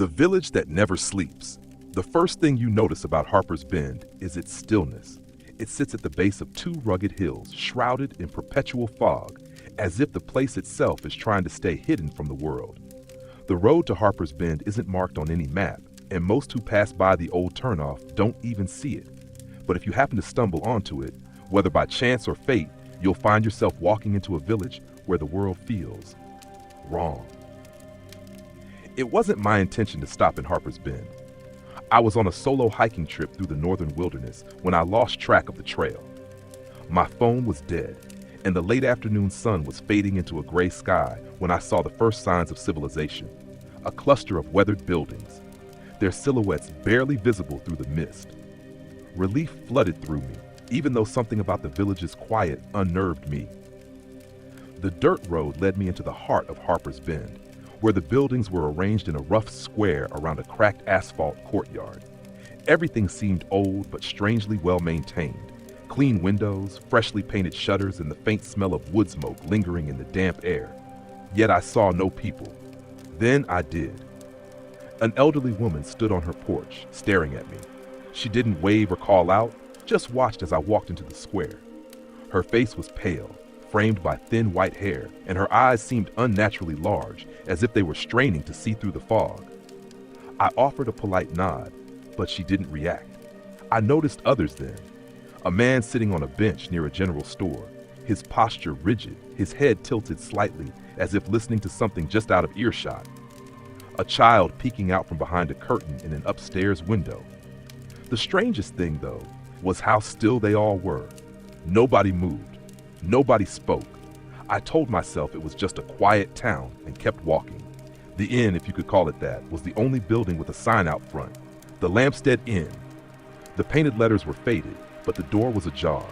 The village that never sleeps. The first thing you notice about Harper's Bend is its stillness. It sits at the base of two rugged hills, shrouded in perpetual fog, as if the place itself is trying to stay hidden from the world. The road to Harper's Bend isn't marked on any map, and most who pass by the old turnoff don't even see it. But if you happen to stumble onto it, whether by chance or fate, you'll find yourself walking into a village where the world feels wrong. It wasn't my intention to stop in Harper's Bend. I was on a solo hiking trip through the northern wilderness when I lost track of the trail. My phone was dead, and the late afternoon sun was fading into a gray sky when I saw the first signs of civilization, a cluster of weathered buildings, their silhouettes barely visible through the mist. Relief flooded through me, even though something about the village's quiet unnerved me. The dirt road led me into the heart of Harper's Bend, where the buildings were arranged in a rough square around a cracked asphalt courtyard. Everything seemed old but strangely well maintained. Clean windows, freshly painted shutters, and the faint smell of wood smoke lingering in the damp air. Yet I saw no people. Then I did. An elderly woman stood on her porch, staring at me. She didn't wave or call out, just watched as I walked into the square. Her face was pale, framed by thin white hair, and her eyes seemed unnaturally large, as if they were straining to see through the fog. I offered a polite nod, but she didn't react. I noticed others then. A man sitting on a bench near a general store, his posture rigid, his head tilted slightly, as if listening to something just out of earshot. A child peeking out from behind a curtain in an upstairs window. The strangest thing, though, was how still they all were. Nobody moved. Nobody spoke. I told myself it was just a quiet town and kept walking. The inn, if you could call it that, was the only building with a sign out front. The Lampstead Inn. The painted letters were faded, but the door was ajar,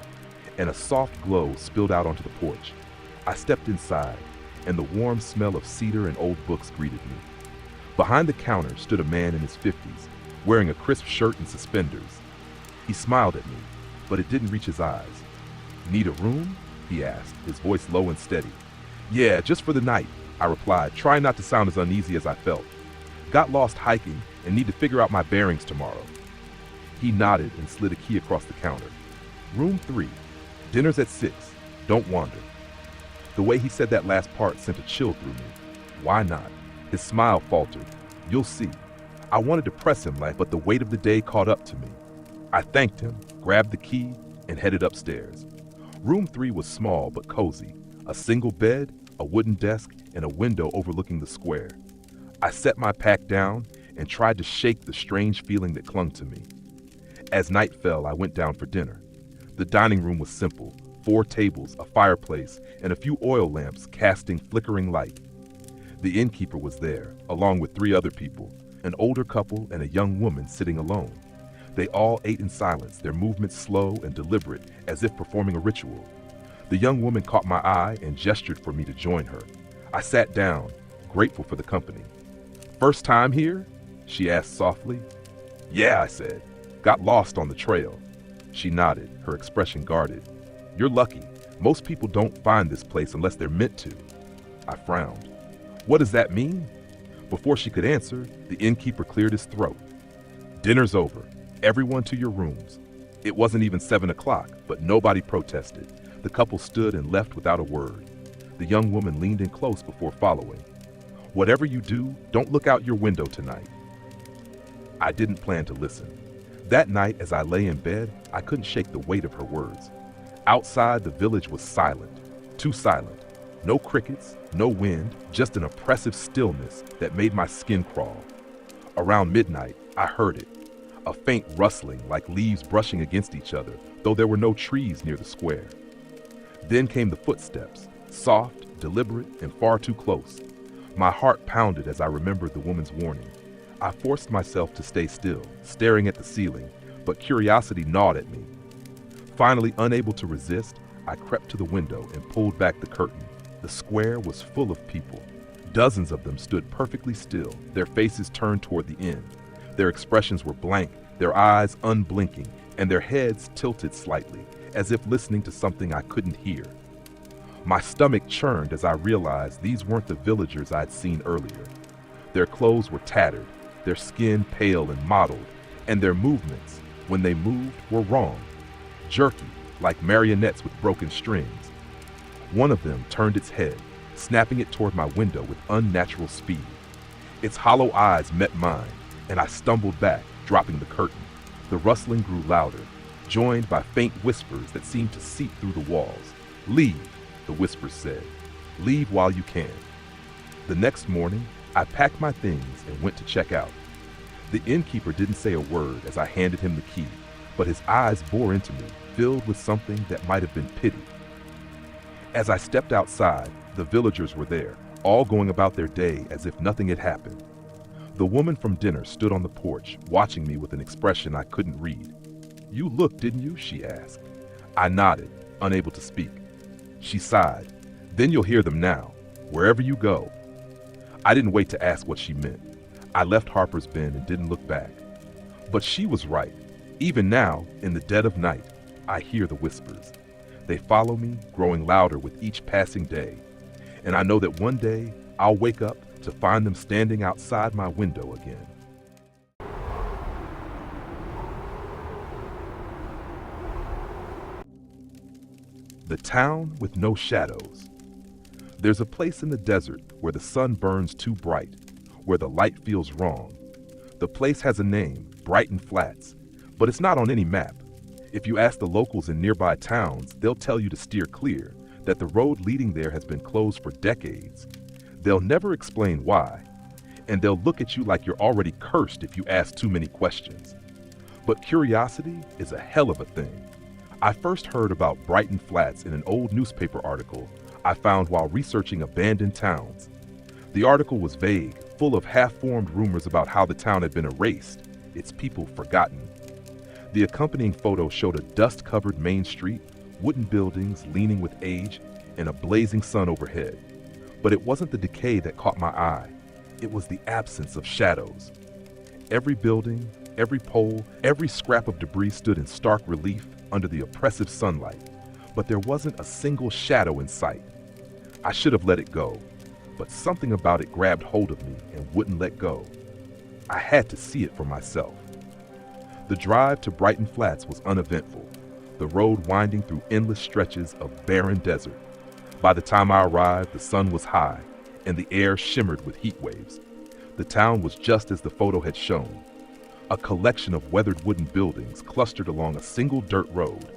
and a soft glow spilled out onto the porch. I stepped inside, and the warm smell of cedar and old books greeted me. Behind the counter stood a man in his 50s, wearing a crisp shirt and suspenders. He smiled at me, but it didn't reach his eyes. "Need a room?" he asked, his voice low and steady. "Yeah, just for the night," I replied, trying not to sound as uneasy as I felt. "Got lost hiking and need to figure out my bearings tomorrow." He nodded and slid a key across the counter. "Room 3. Dinner's at 6. Don't wander." The way he said that last part sent a chill through me. Why not? His smile faltered. "You'll see." I wanted to press him, but the weight of the day caught up to me. I thanked him, grabbed the key, and headed upstairs. Room 3 was small but cozy. A single bed, a wooden desk, and a window overlooking the square. I set my pack down and tried to shake the strange feeling that clung to me. As night fell, I went down for dinner. The dining room was simple: 4 tables, a fireplace, and a few oil lamps casting flickering light. The innkeeper was there, along with 3 other people, an older couple and a young woman sitting alone. They all ate in silence, their movements slow and deliberate, as if performing a ritual. The young woman caught my eye and gestured for me to join her. I sat down, grateful for the company. "First time here?" she asked softly. "Yeah," I said. "Got lost on the trail." She nodded, her expression guarded. "You're lucky. Most people don't find this place unless they're meant to." I frowned. "What does that mean?" Before she could answer, the innkeeper cleared his throat. "Dinner's over. Everyone to your rooms." It wasn't even 7 o'clock, but nobody protested. The couple stood and left without a word. The young woman leaned in close before following. "Whatever you do, don't look out your window tonight." I didn't plan to listen. That night, as I lay in bed, I couldn't shake the weight of her words. Outside, the village was silent, too silent. No crickets, no wind, just an oppressive stillness that made my skin crawl. Around midnight, I heard it. A faint rustling, like leaves brushing against each other, though there were no trees near the square. Then came the footsteps, soft, deliberate, and far too close. My heart pounded as I remembered the woman's warning. I forced myself to stay still, staring at the ceiling, but curiosity gnawed at me. Finally, unable to resist, I crept to the window and pulled back the curtain. The square was full of people. Dozens of them stood perfectly still, their faces turned toward the inn. Their expressions were blank, their eyes unblinking, and their heads tilted slightly, as if listening to something I couldn't hear. My stomach churned as I realized these weren't the villagers I'd seen earlier. Their clothes were tattered, their skin pale and mottled, and their movements, when they moved, were wrong, jerky, like marionettes with broken strings. One of them turned its head, snapping it toward my window with unnatural speed. Its hollow eyes met mine, and I stumbled back, dropping the curtain. The rustling grew louder, joined by faint whispers that seemed to seep through the walls. "Leave," the whispers said. "Leave while you can." The next morning, I packed my things and went to check out. The innkeeper didn't say a word as I handed him the key, but his eyes bore into me, filled with something that might have been pity. As I stepped outside, the villagers were there, all going about their day as if nothing had happened. The woman from dinner stood on the porch, watching me with an expression I couldn't read. "You looked, didn't you?" she asked. I nodded, unable to speak. She sighed. "Then you'll hear them now, wherever you go." I didn't wait to ask what she meant. I left Harper's Bend and didn't look back. But she was right. Even now, in the dead of night, I hear the whispers. They follow me, growing louder with each passing day. And I know that one day, I'll wake up to find them standing outside my window again. The town with no shadows. There's a place in the desert where the sun burns too bright, where the light feels wrong. The place has a name, Brighton Flats, but it's not on any map. If you ask the locals in nearby towns, they'll tell you to steer clear, that the road leading there has been closed for decades. They'll never explain why, and they'll look at you like you're already cursed if you ask too many questions. But curiosity is a hell of a thing. I first heard about Brighton Flats in an old newspaper article I found while researching abandoned towns. The article was vague, full of half-formed rumors about how the town had been erased, its people forgotten. The accompanying photo showed a dust-covered main street, wooden buildings leaning with age, and a blazing sun overhead. But it wasn't the decay that caught my eye. It was the absence of shadows. Every building, every pole, every scrap of debris stood in stark relief under the oppressive sunlight, but there wasn't a single shadow in sight. I should have let it go, but something about it grabbed hold of me and wouldn't let go. I had to see it for myself. The drive to Brighton Flats was uneventful, the road winding through endless stretches of barren desert. By the time I arrived, the sun was high, and the air shimmered with heat waves. The town was just as the photo had shown, a collection of weathered wooden buildings clustered along a single dirt road.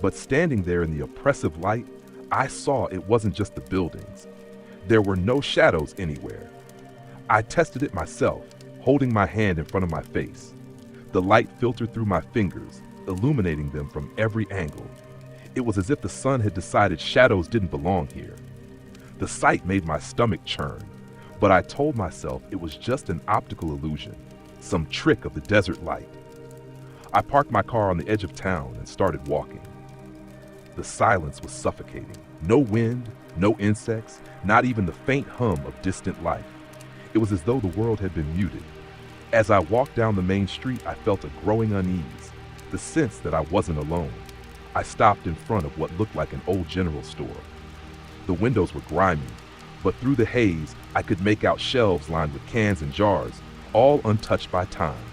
But standing there in the oppressive light, I saw it wasn't just the buildings. There were no shadows anywhere. I tested it myself, holding my hand in front of my face. The light filtered through my fingers, illuminating them from every angle. It was as if the sun had decided shadows didn't belong here. The sight made my stomach churn, but I told myself it was just an optical illusion, some trick of the desert light. I parked my car on the edge of town and started walking. The silence was suffocating. No wind, no insects, not even the faint hum of distant life. It was as though the world had been muted. As I walked down the main street, I felt a growing unease, the sense that I wasn't alone. I stopped in front of what looked like an old general store. The windows were grimy, but through the haze, I could make out shelves lined with cans and jars, all untouched by time.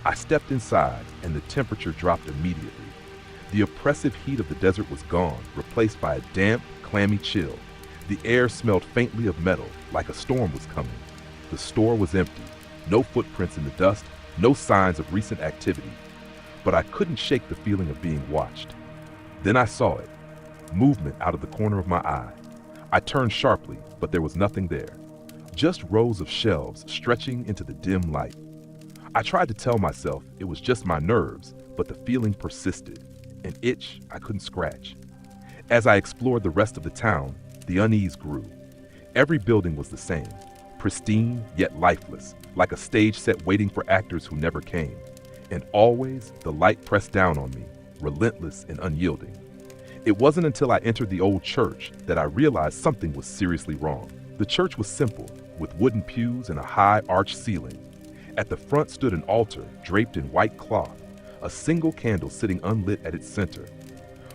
I stepped inside, and the temperature dropped immediately. The oppressive heat of the desert was gone, replaced by a damp, clammy chill. The air smelled faintly of metal, like a storm was coming. The store was empty, no footprints in the dust, no signs of recent activity. But I couldn't shake the feeling of being watched. Then I saw it, movement out of the corner of my eye. I turned sharply, but there was nothing there. Just rows of shelves stretching into the dim light. I tried to tell myself it was just my nerves, but the feeling persisted, an itch I couldn't scratch. As I explored the rest of the town, the unease grew. Every building was the same, pristine yet lifeless, like a stage set waiting for actors who never came. And always, the light pressed down on me, relentless and unyielding. It wasn't until I entered the old church that I realized something was seriously wrong. The church was simple, with wooden pews and a high arched ceiling. At the front stood an altar draped in white cloth, a single candle sitting unlit at its center.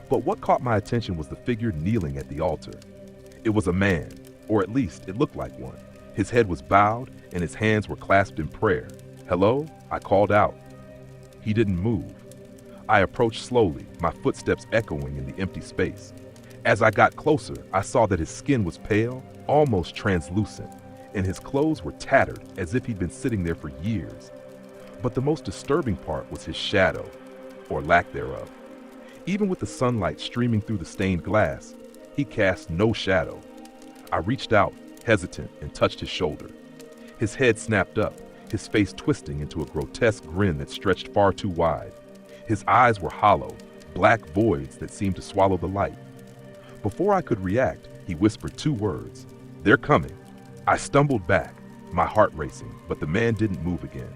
But what caught my attention was the figure kneeling at the altar. It was a man, or at least it looked like one. His head was bowed and his hands were clasped in prayer. "Hello?" I called out. He didn't move. I approached slowly, my footsteps echoing in the empty space. As I got closer, I saw that his skin was pale, almost translucent, and his clothes were tattered as if he'd been sitting there for years. But the most disturbing part was his shadow, or lack thereof. Even with the sunlight streaming through the stained glass, he cast no shadow. I reached out, hesitant, and touched his shoulder. His head snapped up, his face twisting into a grotesque grin that stretched far too wide. His eyes were hollow, black voids that seemed to swallow the light. Before I could react, he whispered two words, "They're coming." I stumbled back, my heart racing, but the man didn't move again.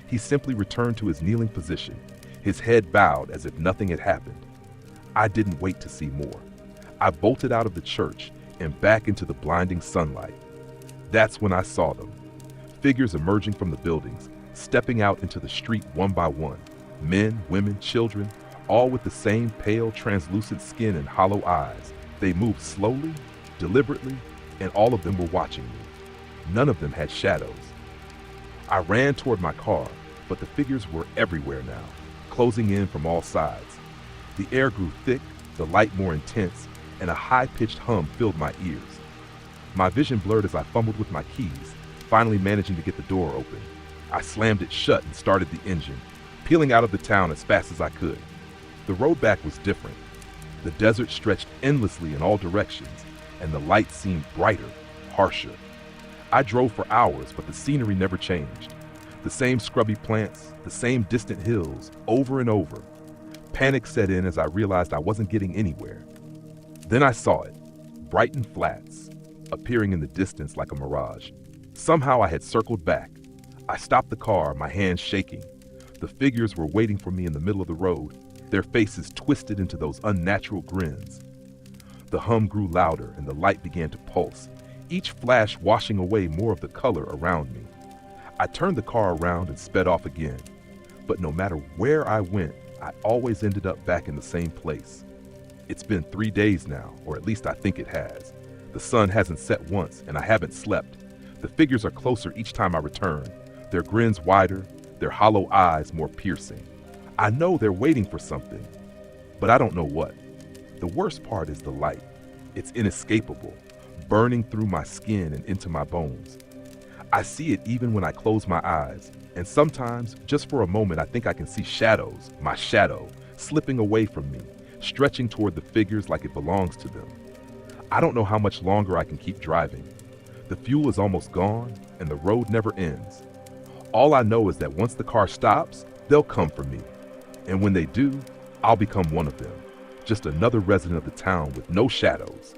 He simply returned to his kneeling position, his head bowed as if nothing had happened. I didn't wait to see more. I bolted out of the church and back into the blinding sunlight. That's when I saw them. Figures emerging from the buildings, stepping out into the street one by one. Men, women, children, all with the same pale, translucent skin and hollow eyes. They moved slowly, deliberately, and all of them were watching me. None of them had shadows. I ran toward my car, but the figures were everywhere now, closing in from all sides. The air grew thick, the light more intense, and a high-pitched hum filled my ears. My vision blurred as I fumbled with my keys, finally managing to get the door open. I slammed it shut and started the engine, peeling out of the town as fast as I could. The road back was different. The desert stretched endlessly in all directions, and the light seemed brighter, harsher. I drove for hours, but the scenery never changed. The same scrubby plants, the same distant hills, over and over. Panic set in as I realized I wasn't getting anywhere. Then I saw it, Brighton Flats, appearing in the distance like a mirage. Somehow I had circled back. I stopped the car, my hands shaking. The figures were waiting for me in the middle of the road, their faces twisted into those unnatural grins. The hum grew louder and the light began to pulse, each flash washing away more of the color around me. I turned the car around and sped off again. But no matter where I went, I always ended up back in the same place. It's been 3 days now, or at least I think it has. The sun hasn't set once, and I haven't slept. The figures are closer each time I return, their grins wider, their hollow eyes more piercing. I know they're waiting for something, but I don't know what. The worst part is the light. It's inescapable, burning through my skin and into my bones. I see it even when I close my eyes, and sometimes, just for a moment, I think I can see shadows, my shadow, slipping away from me, stretching toward the figures like it belongs to them. I don't know how much longer I can keep driving. The fuel is almost gone, and the road never ends. All I know is that once the car stops, they'll come for me. And when they do, I'll become one of them. Just another resident of the town with no shadows.